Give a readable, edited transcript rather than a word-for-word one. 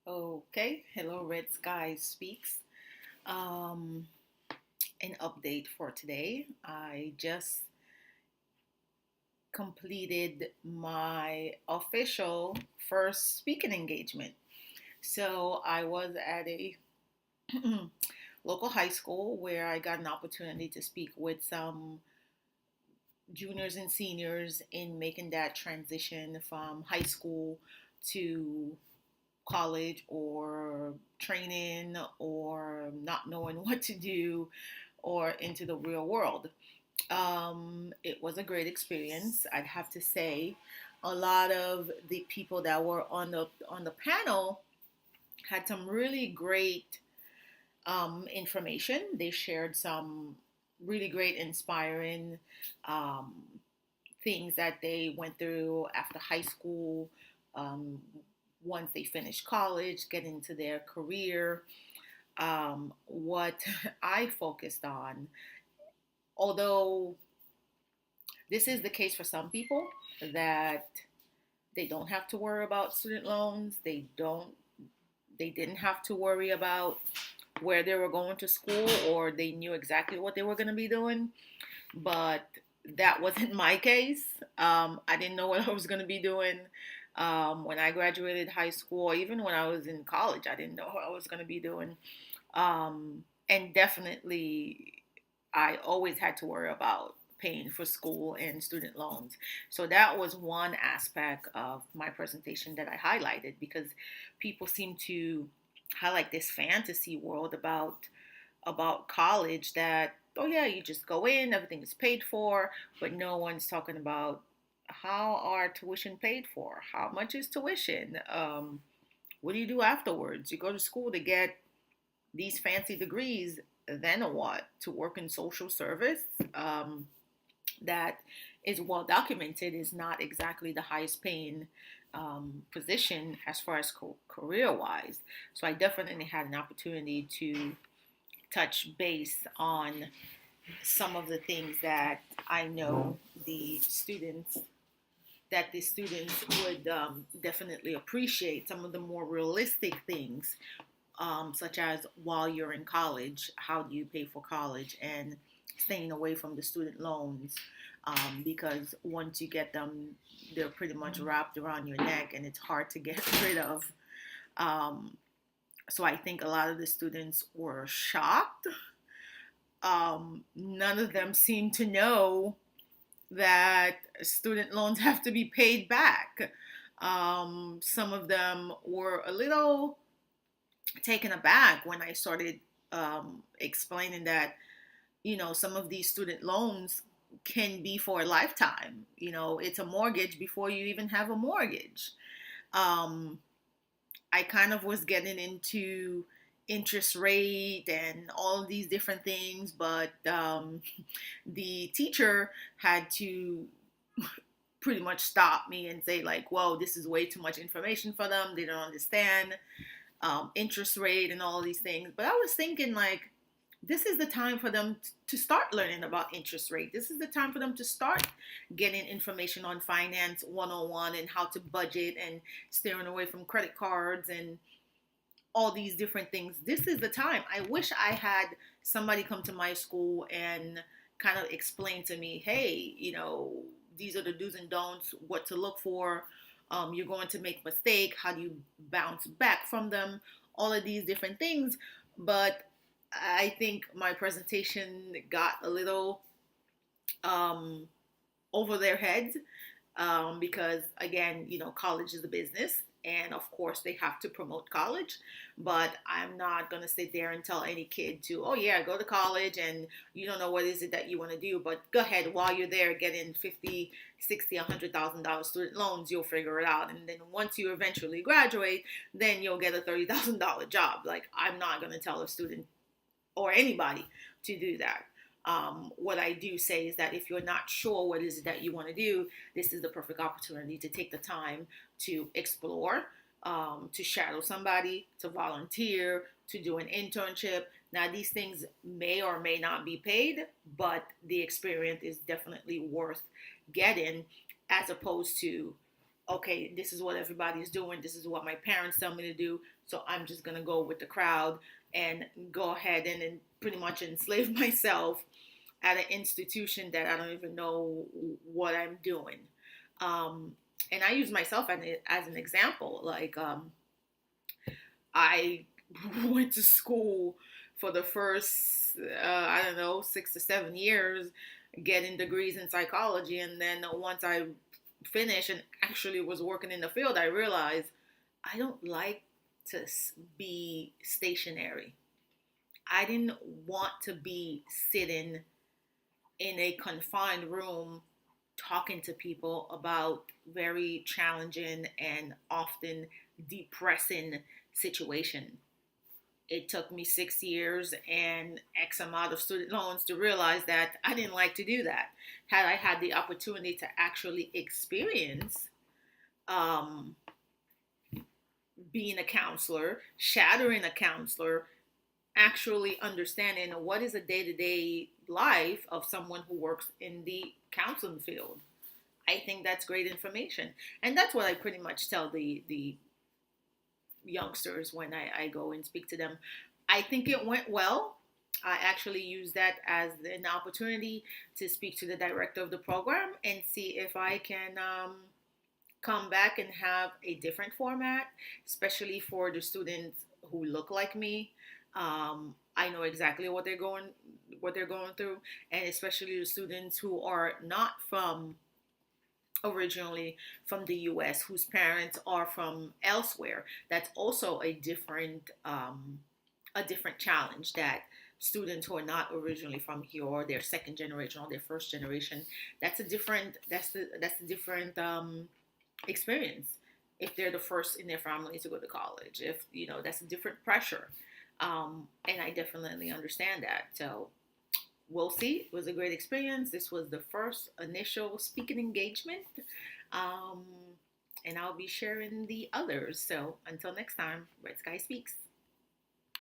Okay, hello, RedSky Speaks. Um, an update for today. I just completed my official first speaking engagement. So I was at a local high school where I got an opportunity to speak with some juniors and seniors in making that transition from high school to college or training or not knowing what to do or into the real world. It was a great experience. I'd have to say, a lot of the people that were on the panel had some really great information. They shared some really great, inspiring um, things that they went through after high school, um, once they finished college, get into their career. What I focused on, although this is the case for some people, that they don't have to worry about student loans. They didn't have to worry about where they were going to school, or they knew exactly what they were going to be doing. But that wasn't my case. I didn't know what I was going to be doing when I graduated high school. Even when I was in college, I didn't know what I was going to be doing. And definitely, I always had to worry about paying for school and student loans. So that was one aspect of my presentation that I highlighted, because people seem to highlight this fantasy world about college, that, oh yeah, you just go in, everything is paid for, but no one's talking about how are tuition paid for, how much is tuition, what do you do afterwards? You go to school to get these fancy degrees, then what? To work in social service, that is well documented, is not exactly the highest paying position as far as career wise. So I definitely had an opportunity to touch base on some of the things that I know the students the students would definitely appreciate. Some of the more realistic things, such as while you're in college, how do you pay for college, and staying away from the student loans, because once you get them, they're pretty much wrapped around your neck and it's hard to get rid of. Um, so I think a lot of the students were shocked. None of them seem to know that student loans have to be paid back. Some of them were a little taken aback when I started explaining that, some of these student loans can be for a lifetime. It's a mortgage before you even have a mortgage. Um, I kind of was getting into interest rate and all of these different things, but the teacher had to pretty much stop me and say, like, whoa, this is way too much information for them. They don't understand interest rate and all of these things. But I was thinking, like, this is the time for them to start learning about interest rate. This is the time for them to start getting information on finance 101 and how to budget and steering away from credit cards and all these different things. This is the time. I wish I had somebody come to my school and kind of explain to me, hey, these are the do's and don'ts, what to look for. You're going to make a mistake. How do you bounce back from them? All of these different things. But I think my presentation got a little um, over their heads, because again, college is a business, and of course they have to promote college. But I'm not going to sit there and tell any kid to, oh yeah, go to college, and you don't know what is it that you want to do, but go ahead, while you're there getting 50, 60, $100,000 student loans, you'll figure it out, and then once you eventually graduate, then you'll get a $30,000 job. Like, I'm not going to tell a student or anybody to do that. What I do say is that if you're not sure what is it that you want to do, this is the perfect opportunity to take the time to explore, to shadow somebody, to volunteer, to do an internship. Now, these things may or may not be paid, but the experience is definitely worth getting, as opposed to okay, this is what everybody's doing. This is what my parents tell me to do. So I'm just going to go with the crowd and go ahead and pretty much enslave myself at an institution that I don't even know what I'm doing. Um, and I use myself as an example. Like, I went to school for the first, I don't know, 6 to 7 years, getting degrees in psychology. And then once I finished and actually was working in the field, I realized I don't like to be stationary. I didn't want to be sitting in a confined room talking to people about very challenging and often depressing situation. It took me 6 years and X amount of student loans to realize that I didn't like to do that. Had I had the opportunity to actually experience um, being a counselor, shadowing a counselor, actually understanding what is a day-to-day life of someone who works in the counseling field, I think that's great information. And that's what I pretty much tell the youngsters when I go and speak to them. I think it went well. I actually used that as an opportunity to speak to the director of the program and see if I can come back and have a different format, especially for the students who look like me. I know exactly what they're going through, and especially the students who are not from originally from the U.S., whose parents are from elsewhere. That's also a different challenge that students who are not originally from here, or their second generation or their first generation, that's a different experience. If they're the first in their family to go to college, if you know, that's a different pressure, and I definitely understand that. So we'll see. It was a great experience. This was the first initial speaking engagement. Um, and I'll be sharing the others. So until next time, RedSky Speaks.